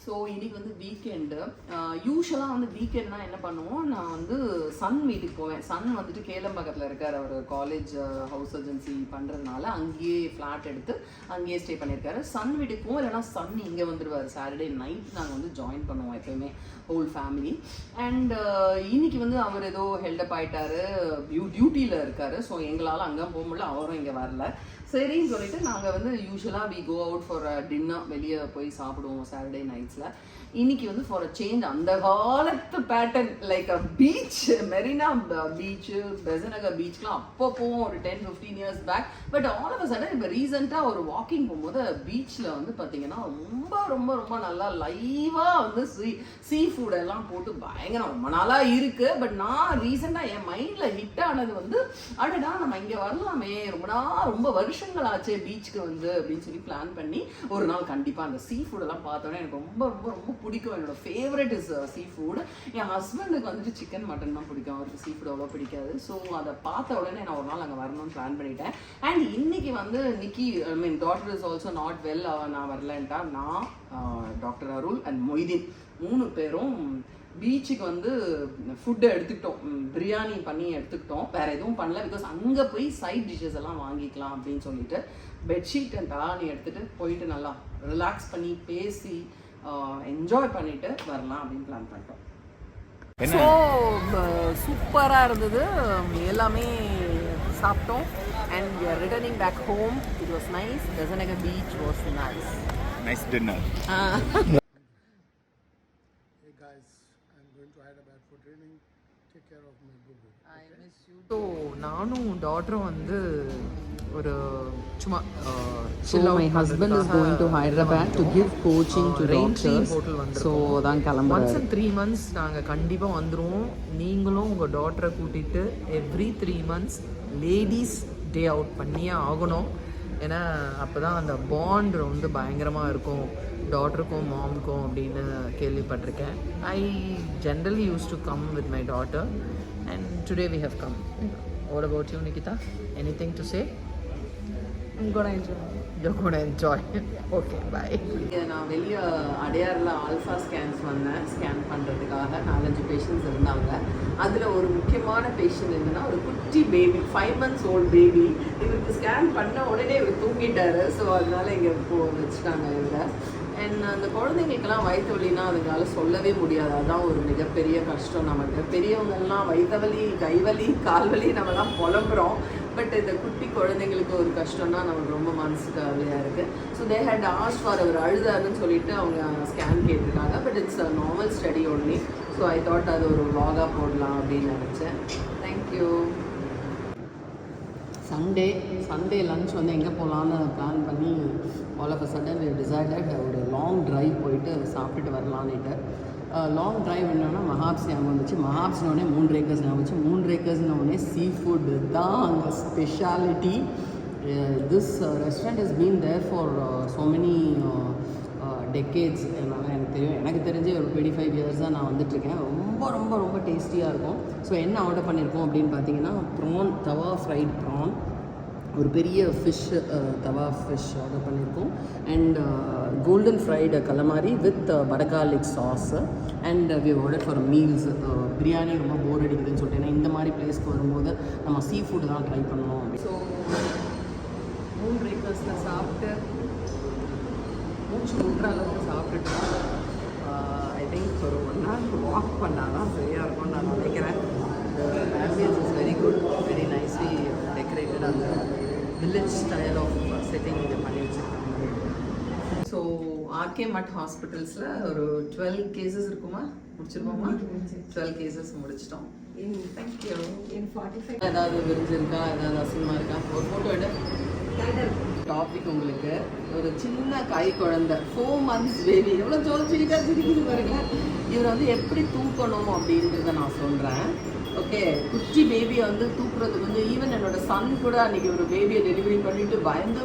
So இன்னைக்கு வந்து weekend. யூஸ்வலாக வந்து வீக்கெண்ட்னா என்ன பண்ணுவோம், நான் வந்து சன் வீட்டுக்கு போவேன். சன் வந்துட்டு கேளம்பாக்கத்தில் இருக்கார். அவர் காலேஜ் ஹவுஸ் ஏஜென்சி பண்ணுறதுனால அங்கேயே ஃப்ளாட் எடுத்து அங்கேயே ஸ்டே பண்ணியிருக்காரு. சன் வீட்டுக்கு போவோம், இல்லைனா சன் இங்கே வந்துடுவார். சாட்டர்டே நைட் நாங்கள் வந்து ஜாயின் பண்ணுவோம் எப்போயுமே ஹோல் ஃபேமிலி. அண்ட் இன்னைக்கு வந்து அவர் ஏதோ ஹெல்டப் ஆகிட்டாரு, டியூட்டியில் இருக்கார். ஸோ எங்களால் அங்கே போக முடியல, அவரும் இங்கே வரல. சரின்னு சொல்லிட்டு நாங்கள் வந்து யூஸ்வலாக we go out for dinner, வெளியே போய் சாப்பிடுவோம் சாட்டர்டே நைட்ஸில். இன்னைக்கு வந்து ஃபார் அ சேஞ்ச் அந்த காலத்து pattern like a beach, Marina beach, Besant Nagar பீச்லாம் அப்போ போவோம் ஒரு 10-15 years back. But all of a sudden இப்போ ரீசெண்டாக ஒரு வாக்கிங் போகும்போது பீச்சில் வந்து பார்த்தீங்கன்னா ரொம்ப ரொம்ப ரொம்ப நல்லா லைவாக வந்து சீ ஃபுட் எல்லாம் போட்டு பயங்கரம் ரொம்ப நாளாக இருக்குது. பட் நான் ரீசெண்டாக என் மைண்டில் ஹிட் ஆனது வந்து அடடா நம்ம இங்கே வரலாமே, ரொம்ப வருஷங்கள் ஆச்சு பீச்சுக்கு வந்து அப்படின்னு சொல்லி பிளான் பண்ணி ஒரு நாள் கண்டிப்பாக அந்த சீ ஃபுட்டெல்லாம் பார்த்தோன்னே எனக்கு ரொம்ப ரொம்ப ரொம்ப பிடிக்கும். என்னோட ஃபேவரட் இஸ் சீ ஃபுட். என் ஹஸ்பண்டுக்கு வந்துட்டு சிக்கன் மட்டன் தான் பிடிக்கும், அவருக்கு சீ ஃபுட் அவ்வளோ பிடிக்காது. ஸோ அதை பார்த்த உடனே நான் ஒரு நாள் அங்கே வரணும்னு பிளான் பண்ணிட்டேன். அண்ட் இன்னைக்கு வந்து Nikki, I mean doctor is also not well, நான் வரலன்ட்டா. நான், டாக்டர் அருள் அண்ட் மொய்தீன் 3 பேரும் பீச்சுக்கு வந்து ஃபுட்டு எடுத்துக்கிட்டோம். பிரியாணி பண்ணி எடுத்துக்கிட்டோம், வேற எதுவும் பண்ணல. பிகாஸ் அங்கே போய் சைட் டிஷ்ஷஸ் எல்லாம் வாங்கிக்கலாம் அப்படின்னு சொல்லிட்டு பெட்ஷீட் அண்ட் தானி எடுத்துகிட்டு போயிட்டு நல்லா ரிலாக்ஸ் பண்ணி பேசி என்ஜாய் பண்ணிட்டு வரலாம் அப்படின்னு பிளான் பண்ணிட்டோம். ஸோ சூப்பராக இருந்தது, எல்லாமே சாப்பிட்டோம். And we are returning back home. It was nice. Besanega beach was nice. Nice dinner. Hey guys, I'm going to Hyderabad for training. Take care of my boo-boo. I miss you. So நானும் டாட்டரும் வந்து ஒரு சும்மா my husband is going to Hyderabad to give coaching to doctors. So அதான் கிளம்புறோம். Once in 3 months நாங்கள் கண்டிப்பாக வந்துடுவோம். நீங்களும் உங்கள் டாட்டரை கூட்டிகிட்டு every 3 months ladies day out பண்ணியே ஆகணும். ஏன்னா அப்போ தான் அந்த பாண்ட் வந்து பயங்கரமாக இருக்கும் டாட்டருக்கும் மாமுக்கும் அப்படின்னு கேள்விப்பட்டிருக்கேன். I generally use to come with my daughter and today we have come. What about you, Nikita? Anything to say? I'm gonna enjoy. You're gonna enjoy. Okay, bye. நான் வெளியே அடையாரில் ஆல்ஃபா ஸ்கேன்ஸ் வந்தேன், scan பண்ணுறதுக்காக 4-5 patients இருந்தாங்க. அதில் ஒரு முக்கியமான patient என்னன்னா ஒரு குட்டி பேபி, 5 months old பேபி. இவருக்கு ஸ்கேன் பண்ண உடனே இவர் தூங்கிட்டாரு. ஸோ அதனால இங்கே வச்சுட்டாங்க இவங்க. அண்ட் அந்த குழந்தைங்களுக்கெல்லாம் வயிற்று வலினா அதுனால சொல்லவே முடியாது. அதுதான் ஒரு மிகப்பெரிய கஷ்டம் நமக்கு. பெரியவங்கெல்லாம் வயிற்று வலி, கைவலி, கால்வலி நம்மலாம் புலம்புறோம். பட் இந்த குட்டி குழந்தைங்களுக்கு ஒரு கஷ்டம்னா நமக்கு ரொம்ப மனசுக்கு கவலையாக இருக்குது. So they had asked for அவர் அழுதாருன்னு சொல்லிட்டு அவங்க ஸ்கேன் கேட்டிருக்காங்க. But it's a normal study only. So I thought அது ஒரு vlog-ஆ போடலாம் அப்படின்னு நினச்சேன். தேங்க்யூ. சண்டே லன்ச் வந்து எங்கே போகலான்னு பிளான் பண்ணி all of a sudden we decided ஒரு லாங் ட்ரைவ் போயிட்டு சாப்பிட்டுட்டு வரலான்னுட்டு. லாங் ட்ரைவ் என்னன்னா மஹாப்ஸ் ஞாபகம் வந்துச்சு. மஹாப்ஸ்னோடனே 3 acres ஞாபகம் வந்துச்சு. 3 acresனோடனே சீ ஃபுட் தான் அங்கே speciality. This restaurant is been there for so many decades. அதனால் எனக்கு தெரிஞ்சு ஒரு 25 years தான் நான் வந்துட்டுருக்கேன். ரொம்ப ரொம்ப ரொம்ப டேஸ்டியாக இருக்கும். ஸோ என்ன ஆர்டர் பண்ணியிருக்கோம் அப்படின்னு பார்த்தீங்கன்னா ப்ரான், தவா ஃப்ரைட் ப்ரான், ஒரு பெரிய ஃபிஷ், தவா ஃபிஷ் ஆர்டர் பண்ணியிருக்கோம். And golden fried calamari with butter garlic sauce. And we order for meals. Biryani ரொம்ப போர் அடிக்குதுன்னு சொல்லிட்டு, ஏன்னா இந்த மாதிரி பிளேஸ்க்கு வரும்போது நம்ம சீ ஃபுட் தான் ட்ரை பண்ணணும். ஸோ 3 acres சாப்பிட்டு மூச்சு விட்ற அளவுக்கு சாப்பிட்டுட்டு ஐ திங்க் ஒரு 1 hour வாக் பண்ணால் தான் சரியாக இருக்கும்னு நான் நினைக்கிறேன். Ambience is very good, very nicely decorated. அந்த வில்லேஜ் ஸ்டைல் ஆஃப் செட்டிங் இங்கே பண்ணி வச்சுருக்காங்க. ஸோ ஆர்கே மட் ஹாஸ்பிட்டல்ஸில் ஒரு 12 cases இருக்குமா, முடிச்சிருக்கோமா? 12 cases முடிச்சிட்டோம். தேங்க்யூ. ஏதாவது விரிஞ்சு இருக்கா, ஏதாவது அசிங்கமாக இருக்கா? ஒரு ஃபோட்டோ எடு. டாபிக் உங்களுக்கு ஒரு சின்ன கை குழந்தை, 4 months பேபி, எவ்வளோ ஜோதிச்சுக்கிட்டா திரிக்குது பாருங்க. இவர் வந்து எப்படி தூக்கணும் அப்படின்றத நான் சொல்கிறேன். ஓகே, குட்டி பேபியை வந்து தூக்குறதுக்கு வந்து ஈவன் என்னோட சன் கூட அன்றைக்கி ஒரு பேபியை டெலிவரி பண்ணிவிட்டு பயந்து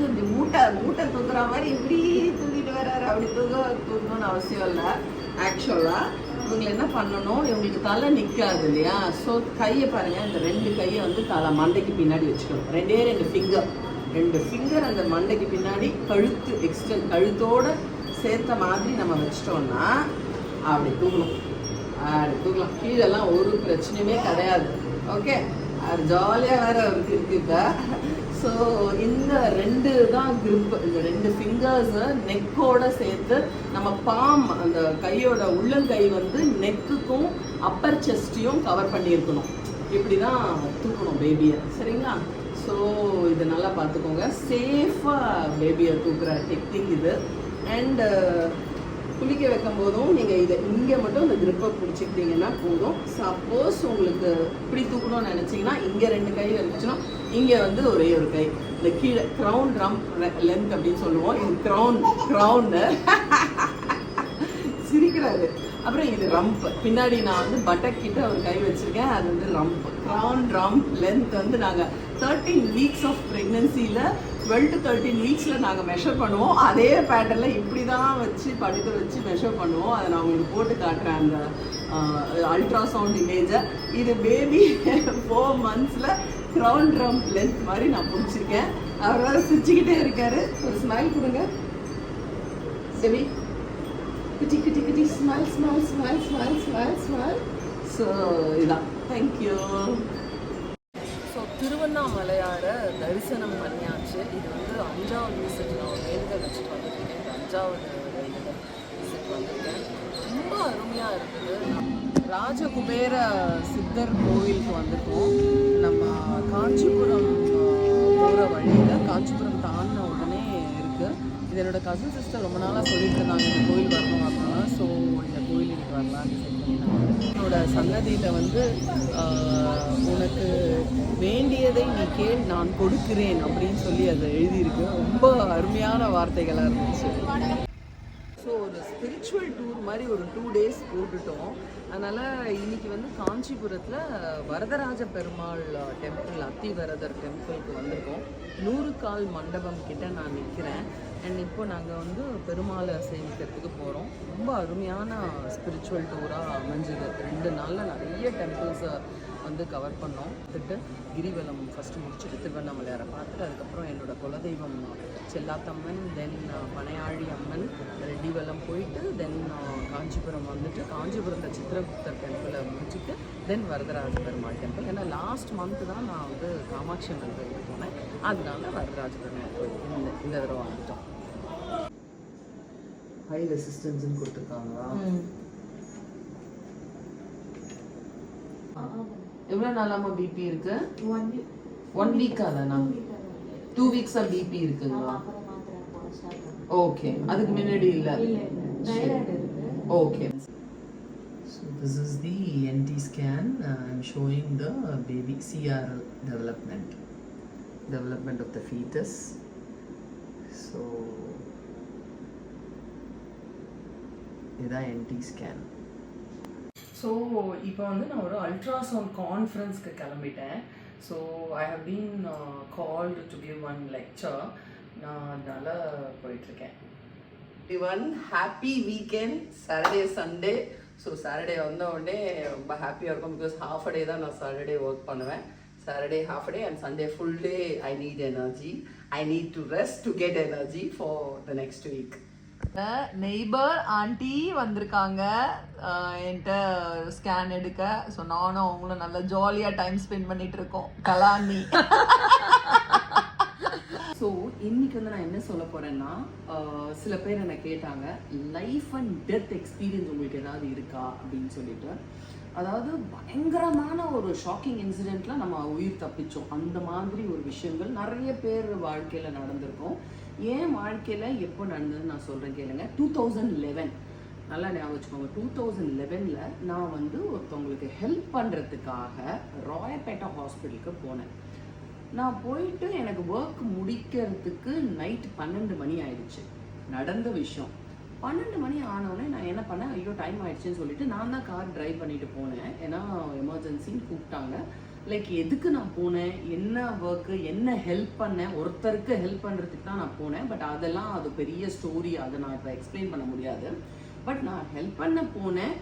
இப்படி மூட்டை தூக்குற மாதிரி இப்படி தூக்கிட்டு வர்றாரு. அப்படி தூக்கணும்னு அவசியம் இல்லை. ஆக்சுவலாக இவங்களை என்ன பண்ணணும், இவங்களுக்கு தலை நிற்காது இல்லையா? ஸோ கையை பாருங்கள், இந்த 2 கையை வந்து தலை மண்டைக்கு பின்னாடி வச்சுக்கணும். 2 ஃபிங்கர் அந்த மண்டைக்கு பின்னாடி, கழுத்து எக்ஸ்டென்ட், கழுத்தோட சேர்த்த மாதிரி நம்ம வச்சிட்டோம்னா அப்படி தூக்கணும். கீழெல்லாம் ஒரு பிரச்சனையுமே கிடையாது. ஓகே, அது ஜாலியாக வேற அவருக்கு இருக்கு இப்போ. ஸோ இந்த 2 தான் grip. இந்த 2 ஃபிங்கர்ஸை நெக்கோட சேர்த்து நம்ம பாம், அந்த கையோட உள்ளங்கை வந்து நெக்குக்கும் அப்பர் செஸ்டையும் கவர் பண்ணியிருக்கணும். இப்படி தான் தூக்கணும் பேபியை, சரிங்களா? ஸோ இது நல்லா பார்த்துக்கோங்க. சேஃபாக பேபியை தூக்குற டெக்னிக் இது. அண்ட் குளிக்க வைக்கும் போதும் நீங்கள் இதை இங்கே மட்டும் இந்த கிரிப்பை பிடிச்சிக்கிட்டீங்கன்னா போதும். சப்போஸ் உங்களுக்கு இப்படி தூக்கணும்னு நினச்சிங்கன்னா இங்கே 2 கை இருந்துச்சுன்னா இங்கே வந்து ஒரே ஒரு கை, இந்த கீழே க்ரௌன் ரம்ப் லென்த் அப்படின்னு சொல்லுவோம். இது க்ரௌன்னு சிரிக்கிறாரு. அப்புறம் இது ரம்ப், பின்னாடி நான் வந்து பட்டக் கிட்ட ஒரு கை வச்சுருக்கேன், அது வந்து ரம்ப். க்ரௌன் ரம்ப் லென்த் வந்து நாங்கள் 13 வீக்ஸ் ஆஃப் ப்ரெக்னென்சியில் 12 to 13 வீக்ஸில் நாங்கள் மெஷர் பண்ணுவோம். அதே பேட்டர்னில் இப்படி தான் வச்சு படுக்க வச்சு மெஷர் பண்ணுவோம். அதை நான் உங்களுக்கு போட்டு காட்டுறேன் அந்த அல்ட்ராசவுண்ட் இமேஜை. இது பேபி 4 monthsல க்ரௌன் ரம்ப் லென்த் மாதிரி நான் பிடிச்சிருக்கேன். அவர் வேறு சிரிச்சுக்கிட்டே இருக்காரு. ஒரு ஸ்மைல் கொடுங்க சரி. குட்டி ஸ்மைல். ஸோ இதான், தேங்க்யூ. ஸோ திருவண்ணாமலையாரை தரிசனம் பண்ணியாச்சு. இது வந்து 5வது விசிட். நான் வேண்டுதல் வச்சுட்டு வந்துருக்கேன். இது 5வது வேண்டுதல் விசிட் வந்திருக்கேன். ரொம்ப அருமையாக இருக்குது. ராஜகுபேர சித்தர் கோவிலுக்கு வந்திருக்கோம். நம்ம காஞ்சிபுரம் போகிற வழியில், காஞ்சிபுரம் தாண்டின உடனே இருக்குது. இது என்னோட கசின் சிஸ்டர் ரொம்ப நாளாக சொல்லிட்டு இருந்தாங்க இந்த கோயில் வரணும் அப்படின்னா. ஸோ இந்த கோயில் இன்னைக்கு வரலான்னு டிசைட் பண்ணினாங்க. என்னோட சன்னதியில் வந்து உனக்கு வேண்டியதை நீ கேள், நான் கொடுக்கிறேன் அப்படின்னு சொல்லி அதை எழுதியிருக்கு. ரொம்ப அருமையான வார்த்தைகளாக இருந்துச்சு. ஸோ ஒரு ஸ்பிரிச்சுவல் டூர் மாதிரி ஒரு 2 days போட்டுட்டோம். அதனால் இன்றைக்கி வந்து காஞ்சிபுரத்தில் வரதராஜ பெருமாள் டெம்பிள், அத்திவரதர் டெம்பிளுக்கு வந்திருக்கோம். 100 கால் மண்டபம் கிட்ட நான் நிற்கிறேன். அண்ட் இப்போ நாங்கள் வந்து பெருமாளை சேவிக்கிறதுக்கு போகிறோம். ரொம்ப அருமையான ஸ்பிரிச்சுவல் டூராக அமைஞ்சுது. 2 நாளில் நிறைய டெம்பிள்ஸை வந்து கவர் பண்ணோம். வந்துட்டு கிரிவலம் ஃபஸ்ட்டு முடிச்சுட்டு திருவண்ணாமலையாரை பார்த்துட்டு அதுக்கப்புறம் என்னோட குலதெய்வம் செல்லாத்தம்மன், தென் பனையாழி அம்மன், ரெட்டிவலம் போயிட்டு தென் காஞ்சிபுரம் வந்துட்டு காஞ்சிபுரத்தை சித்திரகுப்தர் டெம்பிளை முடிச்சுட்டு தென் வரதராஜ பெருமாள் டெம்பிள். ஏன்னா லாஸ்ட் மந்த்து தான் நான் வந்து காமாட்சி அம்மன் கோயிலுக்கு போனேன். அதனால வரதராஜ பெருமாள் கோயில் இந்த தடவை வந்துட்டோம். ஹை ரெசிஸ்டன்ஸ்ன்னு கொடுத்துருக்காங்க. எவ்வளோ நாளாமா பிபி இருக்கு? 1 வீக் தானா? 2 வீக்ஸா பிபி இருக்குங்களா? ஓகே, அதுக்கு முன்னாடி இல்லை. Okay. So this is the NT scan. I'm showing the baby CRL development of the fetus. So இதான் NT scan. ஸோ இப்போ வந்து நான் ஒரு அல்ட்ராசவுண்ட் கான்ஃபரன்ஸ்க்கு கிளம்பிட்டேன். So I have been called to give 1 lecture. நான் அதனால் போயிட்டுருக்கேன். One happy weekend, Saturday Sunday. So Saturday வந்த உடனே ரொம்ப ஹாப்பியாக இருக்கும். பிகாஸ் half a day தான் நான் சாட்டர்டே ஒர்க் பண்ணுவேன். Saturday half a day and Sunday full day. I need energy. I need to rest to get energy for the next week. Neighbour aunty வந்திருக்காங்க என்கிட்ட ஸ்கேன் எடுக்க. So நானும் அவங்களும் நல்லா ஜாலியாக டைம் ஸ்பெண்ட் பண்ணிட்டு இருக்கோம். கலானி. ஸோ இன்னைக்கு வந்து நான் என்ன சொல்ல போறேன்னா, சில பேர் என்ன கேட்டாங்க லைஃப் அண்ட் டெத் எக்ஸ்பீரியன்ஸ் உங்களுக்கு ஏதாவது இருக்கா அப்படின்னு சொல்லிட்டு. அதாவது பயங்கரமான ஒரு ஷாக்கிங் இன்சிடென்ட்ல நம்ம உயிர் தப்பிச்சோம். அந்த மாதிரி ஒரு விஷயங்கள் நிறைய பேர் வாழ்க்கையில் நடந்திருக்கும். ஏன் வாழ்க்கையில் எப்போ நடந்ததுன்னு நான் சொல்கிறேன் கேளுங்க. 2011 நல்லா ஞாபகம் வச்சுக்கோங்க. 2011 நான் வந்து ஒருத்தவங்களுக்கு ஹெல்ப் பண்ணுறதுக்காக ராயப்பேட்டை ஹாஸ்பிட்டலுக்கு போனேன். நான் போயிட்டு எனக்கு ஒர்க் முடிக்கிறதுக்கு நைட் 12 மணி ஆயிடுச்சு. நடந்த விஷயம் 12 மணி ஆனவுடனே நான் என்ன பண்ணேன், ஐயோ டைம் ஆயிடுச்சுன்னு சொல்லிட்டு நான் தான் கார் டிரைவ் பண்ணிட்டு போனேன். ஏன்னா எமர்ஜென்சின்னு கூப்பிட்டாங்க. லைக் எதுக்கு நான் போனேன், என்ன ஒர்க்கு, என்ன ஹெல்ப் பண்ணேன், ஒருத்தருக்கு ஹெல்ப் பண்ணுறதுக்கு தான் நான் போனேன். பட் அதெல்லாம் அது பெரிய ஸ்டோரி, அதை நான் இப்போ எக்ஸ்பிளைன் பண்ண முடியாது. பட் நான் ஹெல்ப் பண்ண போனேன்.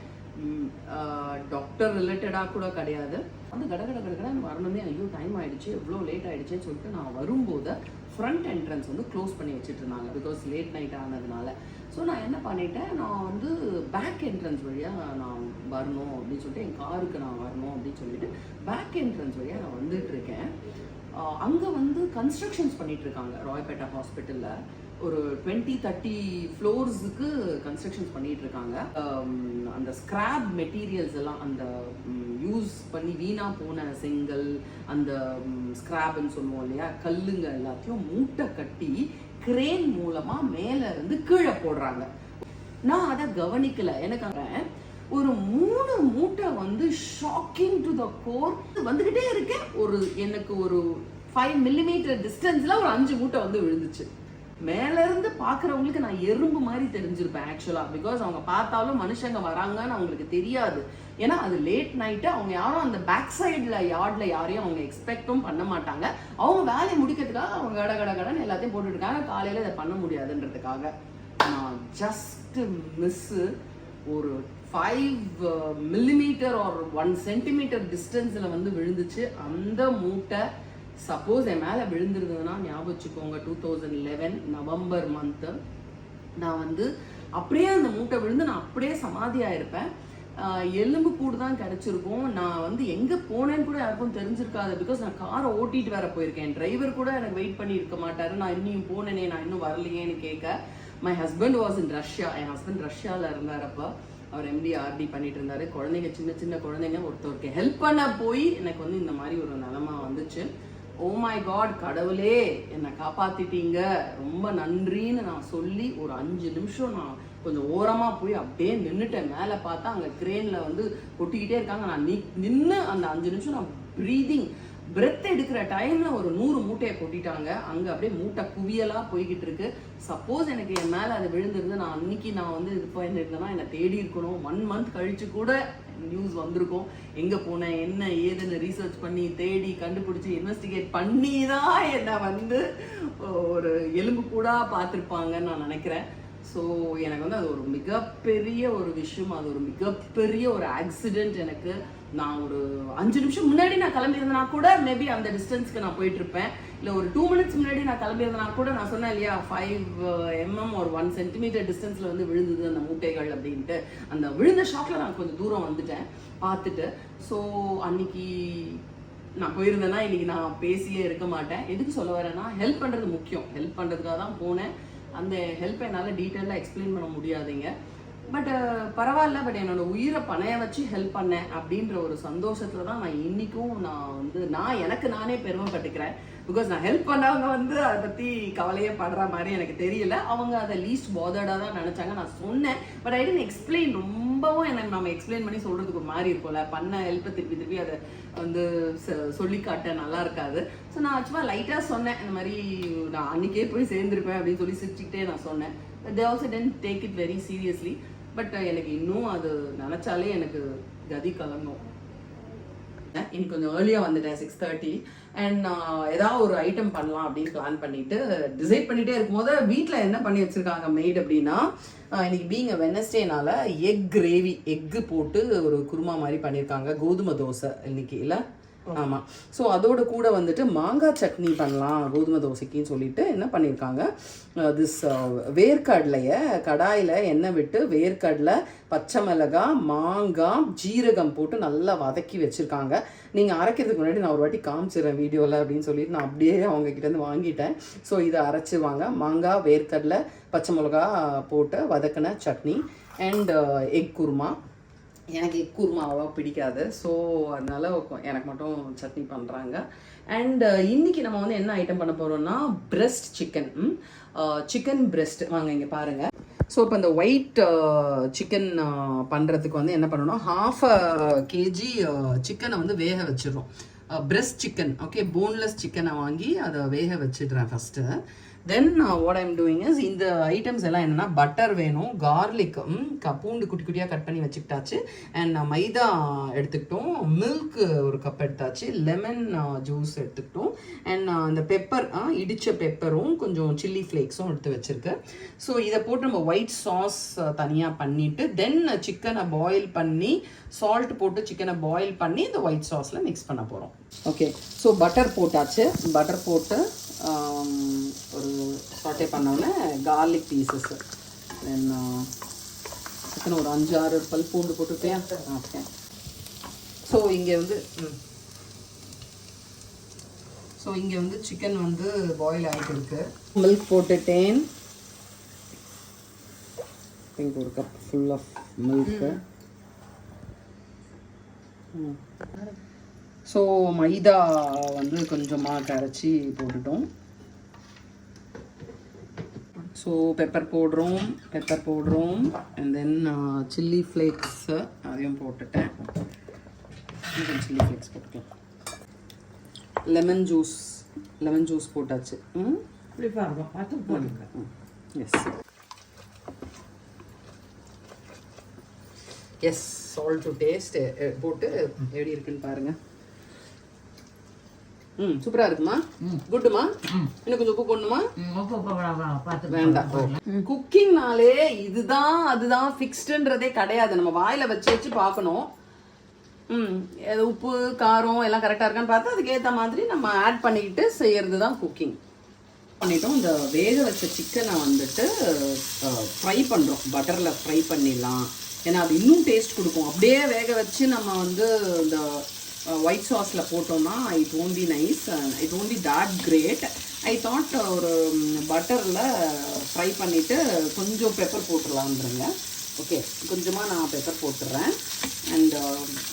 டாக்டர் ரிலேட்டடாக கூட கிடையாது. வந்து கடை வரணுமே, ஐயோ டைம் ஆகிடுச்சு, எவ்வளோ லேட் ஆகிடுச்சுன்னு சொல்லிட்டு நான் வரும்போது ஃப்ரண்ட் என்ட்ரன்ஸ் வந்து க்ளோஸ் பண்ணி வச்சுட்டு இருந்தாங்க. பிகாஸ் லேட் நைட் ஆனதுனால ஸோ நான் என்ன பண்ணிட்டேன், நான் வந்து பேக் என்ட்ரன்ஸ் வழியாக நான் வரணும் அப்படின்னு சொல்லிட்டு, என் காருக்கு நான் வரணும் அப்படின்னு சொல்லிட்டு பேக் என்ட்ரன்ஸ் வழியாக நான் வந்துட்டு இருக்கேன். அங்கே வந்து கன்ஸ்ட்ரக்ஷன்ஸ் பண்ணிட்டு இருக்காங்க ராயப்பேட்டா ஹாஸ்பிட்டலில். ஒரு 20-30 ஃப்ளோர்ஸுக்கு கன்ஸ்ட்ரக்ஷன்ஸ் பண்ணிட்டு இருக்காங்க. அந்த ஸ்கிராப் மெட்டீரியல்ஸ் எல்லாம், அந்த யூஸ் பண்ணி வீணாக போன செங்கல், அந்த ஸ்கிராப்னு சொல்லுவோம் இல்லையா, கல்லுங்க எல்லாத்தையும் மூட்டை கட்டி கிரேன் மூலமாக மேலே இருந்து கீழே போடுறாங்க. நான் அதை கவனிக்கல. எனக்கு ஒரு 3 மூட்டை வந்து ஷாக்கிங் டு த கோர் வந்துக்கிட்டே இருக்கேன். எனக்கு ஒரு 5 மில்லிமீட்டர் டிஸ்டன்ஸில் ஒரு 5 மூட்டை வந்து விழுந்துச்சு. மேலேருந்து பார்க்குறவங்களுக்கு நான் எறும்பு மாதிரி தெரிஞ்சிருப்பேன் ஆக்சுவலாக. பிகாஸ் அவங்க பார்த்தாலும் மனுஷங்க வராங்கன்னு அவங்களுக்கு தெரியாது. ஏன்னா அது லேட் நைட்டு, அவங்க யாரும் அந்த பேக் சைடில் யார்டில் யாரையும் அவங்க எக்ஸ்பெக்டும் பண்ண மாட்டாங்க. அவங்க வேலையை முடிக்கிறதுக்காக அவங்க கடன்னு எல்லாத்தையும் போட்டுருக்காங்க. காலையில் இதை பண்ண முடியாதுன்றதுக்காக நான் ஜஸ்ட் மிஸ்ஸு ஒரு 5 மில்லிமீட்டர் ஒரு 1 சென்டிமீட்டர் டிஸ்டன்ஸில் வந்து விழுந்துச்சு. அந்த மூட்டை சப்போஸ் என் மேலே விழுந்துருந்ததுன்னா ஞாபகம் வச்சுக்கோங்க, 2011 நவம்பர் மந்த்து நான் வந்து அப்படியே அந்த மூட்டை விழுந்து நான் அப்படியே சமாதியாக இருப்பேன். எலும்பு கூடு தான் கிடச்சிருக்கும். நான் வந்து எங்கே போனேன்னு கூட யாருக்கும் தெரிஞ்சிருக்காது. பிகாஸ் நான் காரை ஓட்டிட்டு வேற போயிருக்கேன். டிரைவர் கூட எனக்கு வெயிட் பண்ணி இருக்க மாட்டாரு. நான் இன்னும் போனேனே, நான் இன்னும் வரலையேன்னு கேட்க. My husband was in Russia. N husband ரஷ்யாவில் இருந்தார். அப்போ அவர் MD-RD பண்ணிட்டு இருந்தாரு. குழந்தைங்க, சின்ன குழந்தைங்க, ஒருத்தருக்கு ஹெல்ப் பண்ண போய் எனக்கு வந்து இந்த மாதிரி ஒரு நிலமா வந்துச்சு. ஓ மை காட், கடவுளே என்னை காப்பாத்திட்டீங்க, ரொம்ப நன்றின்னு நான் சொல்லி ஒரு 5 நிமிஷம் நான் கொஞ்சம் ஓரமாக போய் அப்படியே நின்றுட்டேன். மேலே பார்த்தா அங்கே கிரேனில் வந்து கொட்டிக்கிட்டே இருக்காங்க. நான் நின்று அந்த 5 நிமிஷம் நான் பிரெத் எடுக்கிற டைமில் ஒரு 100 மூட்டையை கொட்டிட்டாங்க. அங்கே அப்படியே மூட்டை குவியலாக போய்கிட்டு இருக்கு. சப்போஸ் எனக்கு என் மேலே அது விழுந்திருந்து நான் அன்னைக்கு நான் வந்து இது பண்ணியிருந்தேன்னா என்னை தேடி இருக்கணும். 1 மந்த் கழிச்சு கூட நியூஸ் வந்திருக்கும். எங்கே போனேன், என்ன ஏதுன்னு ரீசர்ச் பண்ணி தேடி கண்டுபிடிச்சி இன்வெஸ்டிகேட் பண்ணி தான் என்னை வந்து ஒரு எலும்பு கூட பார்த்துருப்பாங்கன்னு நான் நினைக்கிறேன். ஸோ எனக்கு வந்து அது ஒரு மிகப்பெரிய ஒரு விஷயம். அது ஒரு மிகப்பெரிய ஒரு ஆக்சிடென்ட். எனக்கு நான் ஒரு 5 நிமிஷம் முன்னாடி நான் கிளம்பியிருந்தேனா கூட மேபி அந்த டிஸ்டன்ஸ்க்கு நான் போயிட்டு இருப்பேன். இல்லை ஒரு 2 மினிட்ஸ் முன்னாடி நான் கிளம்பியிருந்தேனா கூட நான் சொன்னேன் இல்லையா, 5 mm ஒரு 1 சென்டிமீட்டர் டிஸ்டன்ஸில் வந்து விழுந்தது அந்த மூட்டைகள் அப்படின்ட்டு. அந்த விழுந்த ஷாக்கில் நான் கொஞ்சம் தூரம் வந்துட்டேன் பார்த்துட்டு. ஸோ அன்னைக்கு நான் போயிருந்தேன்னா இன்னைக்கு நான் பேசியே இருக்க மாட்டேன். எதுக்கு சொல்ல வரேன்னா, ஹெல்ப் பண்ணுறது முக்கியம். ஹெல்ப் பண்ணுறதுக்காக தான் போனேன். அந்த ஹெல்ப்பை என்னால் டீட்டெயிலாக எக்ஸ்பிளைன் பண்ண முடியாதுங்க. பட் பரவாயில்ல. பட் என்னோட உயிரை பணைய வச்சு ஹெல்ப் பண்ணேன் அப்படின்ற ஒரு சந்தோஷத்தில் தான் நான் இன்றைக்கும் நான் எனக்கு நானே பெருமைப்பட்டுக்கிறேன். பிகாஸ் நான் ஹெல்ப் பண்ணவங்க வந்து அதை பற்றி கவலையே படுற மாதிரி எனக்கு தெரியல. அவங்க அதை லீஸ்ட் பாதர்டாக தான் நினச்சாங்க. நான் சொன்னேன், பட் ஐ டென்ட் எக்ஸ்பிளைன். ரொம்பவும் எனக்கு நம்ம எக்ஸ்பிளைன் பண்ணி சொல்கிறதுக்கு ஒரு மாதிரி இருக்கும்ல. பண்ண ஹெல்ப்பை திருப்பி அதை வந்து சொல்லி காட்ட நல்லா இருக்காது. ஸோ நான் சும்மா லைட்டாக சொன்னேன், இந்த மாதிரி நான் அன்றைக்கே போய் சேர்ந்துருப்பேன் அப்படின்னு சொல்லி சிரிச்சுக்கிட்டே நான் சொன்னேன். They also tend take it very seriously. But எனக்கு இன்னும் அது நினச்சாலே எனக்கு கதி கலங்கும். இன்னைக்கு கொஞ்சம் ஏர்லியாக வந்துட்டேன், 6:30. அண்ட் நான் ஏதாவது ஒரு ஐட்டம் பண்ணலாம் அப்படின்னு பிளான் பண்ணிட்டு டிசைட் பண்ணிட்டே இருக்கும்போது வீட்டில் என்ன பண்ணி வச்சிருக்காங்க மெய்ட் அப்படின்னா, இன்னைக்கு பீங் வெனஸ்டேனால எக் கிரேவி, எக்கு போட்டு ஒரு குருமா மாதிரி பண்ணியிருக்காங்க. கோதுமை தோசை இன்னைக்கு இல்லை? ஆமாம். ஸோ அதோட கூட வந்துட்டு மாங்காய் சட்னி பண்ணலாம் கோதுமை தோசைக்குன்னு சொல்லிட்டு என்ன பண்ணியிருக்காங்க, திஸ் வேர்க்கடலையை கடாயில் எண்ணெய் விட்டு வேர்க்கடலை, பச்சை மிளகாய், மாங்காய், ஜீரகம் போட்டு நல்லா வதக்கி வச்சுருக்காங்க. நீங்கள் அரைக்கிறதுக்கு முன்னாடி நான் ஒரு வாட்டி காமிச்சிடுறேன் வீடியோவில் அப்படின்னு சொல்லிட்டு நான் அப்படியே அவங்கக்கிட்டேருந்து வாங்கிட்டேன். ஸோ இதை அரைச்சிவாங்க. மாங்காய், வேர்க்கடலை, பச்சை மிளகா போட்டு வதக்கின சட்னி அண்ட் எக் குருமா. எனக்கு எக் குருமா அவ்வளோ பிடிக்காது. ஸோ அதனால எனக்கு மட்டும் சட்னி பண்ணுறாங்க. அண்ட் இன்றைக்கி நம்ம வந்து என்ன ஐட்டம் பண்ண போகிறோம்னா, பிரெஸ்ட் சிக்கன் பிரெஸ்ட். வாங்க இங்கே பாருங்கள். ஸோ இப்போ இந்த ஒயிட் சிக்கன் பண்ணுறதுக்கு வந்து என்ன பண்ணணும்னா, 1/2 kg சிக்கனை வந்து வேக வச்சிடுறோம். பிரெஸ்ட் சிக்கன், ஓகே, போன்லெஸ் சிக்கனை வாங்கி அதை வேக வச்சிடுறேன் first. Then what I'm doing is, இந்த ஐட்டம்ஸ் எல்லாம் என்னென்னா, பட்டர் வேணும், கார்லிக், பூண்டு குட்டி குட்டியாக கட் பண்ணி வச்சுக்கிட்டாச்சு, அண்ட் மைதா எடுத்துக்கிட்டோம், மில்க் ஒரு கப் எடுத்தாச்சு, லெமன் ஜூஸ் எடுத்துக்கிட்டோம், அண்ட் அந்த பெப்பர், இடித்த பெப்பரும் கொஞ்சம் சில்லி ஃப்ளேக்ஸும் எடுத்து வச்சுருக்கு. ஸோ இதை போட்டு நம்ம ஒயிட் சாஸ் தனியாக பண்ணிவிட்டு தென் சிக்கனை பாயில் பண்ணி சால்ட் போட்டு சிக்கனை பாயில் பண்ணி இந்த ஒயிட் சாஸில் மிக்ஸ் பண்ண போகிறோம். ஓகே, ஸோ பட்டர் போட்டாச்சு. பட்டர் போட்டு ஒரு சாட்டே பண்ணோன்னே கார்லிக் பீசஸ் தென் எத்தனை ஒரு 5-6 பல் பூண்டு போட்டுருப்பியா? ஓகே. ஸோ இங்கே வந்து சிக்கன் வந்து பாயில் ஆகிட்டு இருக்கு. மில்க் போட்டுட்டேன். இங்கே ஒரு cup full of milk. So maida வந்து கொஞ்சமாக கரைச்சி போட்டுட்டோம். ஸோ பெப்பர் போடுறோம் அண்ட் தென் சில்லி ஃப்ளேக்ஸு அதையும் போட்டுட்டேன். கொஞ்சம் சில்லி ஃப்ளேக்ஸ் போட்டுக்கலாம். லெமன் ஜூஸ் போட்டாச்சு. எஸ் சால்ட் டு டேஸ்ட் போட்டு எப்படி இருக்குன்னு பாருங்க. சூப்பரா இருக்குமா? குட்டுமா? இன்னும் கொஞ்சம் உப்பு போடணுமா? வேண்டாம். குக்கிங்னாலே இதுதான் அதுதான் ஃபிக்ஸ்டுன்றதே கிடையாது. நம்ம வாயில வச்சு பார்க்கணும். உப்பு காரம் எல்லாம் கரெக்டாக இருக்கான்னு பார்த்து அதுக்கேற்ற மாதிரி நம்ம ஆட் பண்ணிக்கிட்டு செய்யறது தான் குக்கிங். பண்ணிட்டோம். இந்த வேக வச்ச சிக்கனை வந்துட்டு ஃப்ரை பண்ணுறோம். பட்டரில் ஃப்ரை பண்ணிடலாம். ஏன்னா அது இன்னும் டேஸ்ட் கொடுக்கும். அப்படியே வேக வச்சு நம்ம வந்து இந்த ஒயிட் சாஸில் போட்டோம்னா it won't be nice, it won't be that great. I thought ஒரு பட்டரில் ஃப்ரை பண்ணிவிட்டு கொஞ்சம் பெப்பர் போட்டுடலான்றங்க. ஓகே, கொஞ்சமாக நான் பெப்பர் போட்டுடுறேன். அண்ட்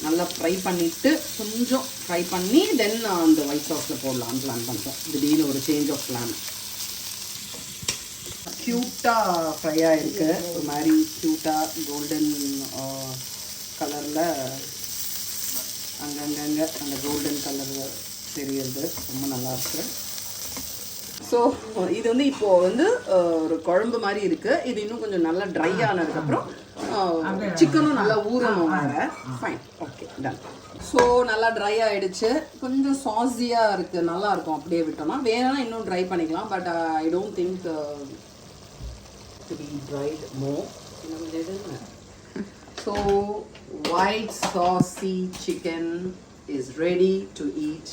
நல்லா ஃப்ரை பண்ணிவிட்டு கொஞ்சம் ஃப்ரை பண்ணி தென் அந்த ஒயிட் சாஸில் போடலான்னு பிளான் பண்ணுறோம். திடீர்னு ஒரு சேஞ்ச் ஆஃப் பிளான். க்யூட்டாக ஃப்ரை ஆகிருக்கு. ஒரு மாதிரி க்யூட்டாக கோல்டன் கலரில் அங்கங்கே அந்த கோல்டன் கலர் தெரியுது. ரொம்ப நல்லாயிருக்கு. ஸோ இது வந்து இப்போது வந்து ஒரு குழம்பு மாதிரி இருக்குது. இது இன்னும் கொஞ்சம் நல்லா ட்ரை ஆனதுக்கப்புறம் சிக்கனும் நல்லா ஊறணும் வேறு. Fine, okay, done. ஸோ நல்லா ட்ரை ஆகிடுச்சு. கொஞ்சம் சாஸியாக இருக்குது, நல்லாயிருக்கும் அப்படியே விட்டோம்னா. வேணும்னா இன்னும் ட்ரை பண்ணிக்கலாம். But I don't think to be dried more. So white saucy chicken is ready to eat.